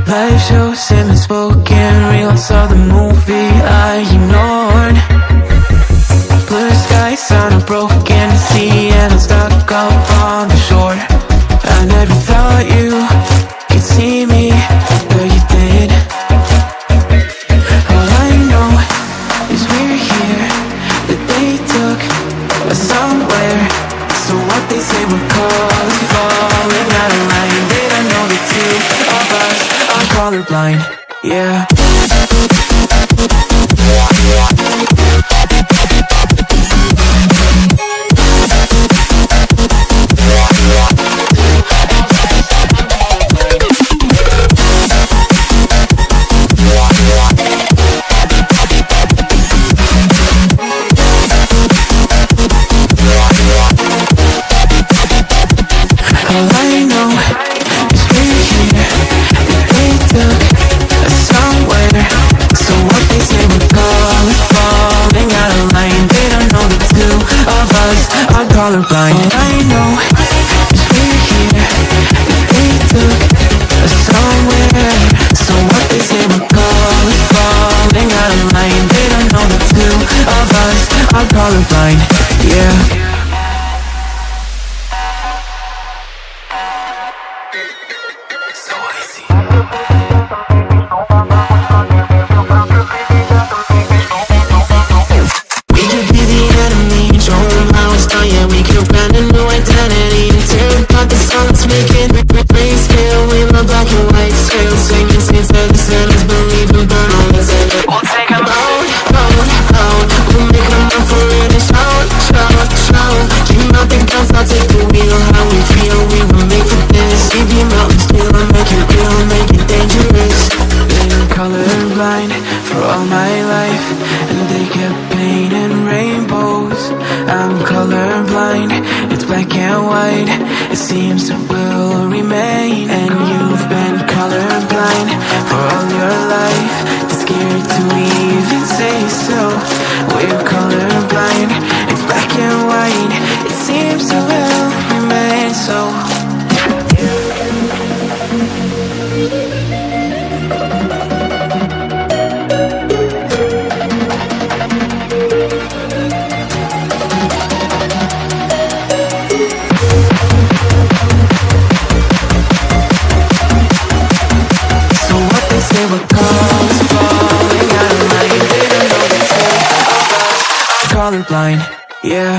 Life shows him spoken reels of the movie I ignored. Blue skies on a broken sea, and I'm stuck up on the shore. I never thought you could see me, but you did. All I know is we're here, that they took us somewhere. So what they say we're called, falling out of line. They don't know the two of us are colorblind, yeah. Colorblind. All I know is we're here, that they took us somewhere. So what they say we're called is falling out of line. They don't know the two of us are colorblind, yeah. So easy. We could be the enemy, show them how it's done, yeah. We could brand a new identity and tear apart the songs, make it grayscale. We love black and white scale, singing saints of the sinners, believe and burn on the sin. We'll take them out, we'll make them up for it and shout. Dream out the guns, I'll take the wheel. How we feel, we were made for this. Leave your mountains still and make it real, make it dangerous. Been colorblind for all my life, and they kept painting rainbows. I'm colorblind, it's black and white. It seems it will remain. And you've been colorblind for all your life, too scared to even say so. We're colorblind, it's black and white. It seems it will remain so. They were called falling out of line. They don't know the two of us are colorblind, yeah.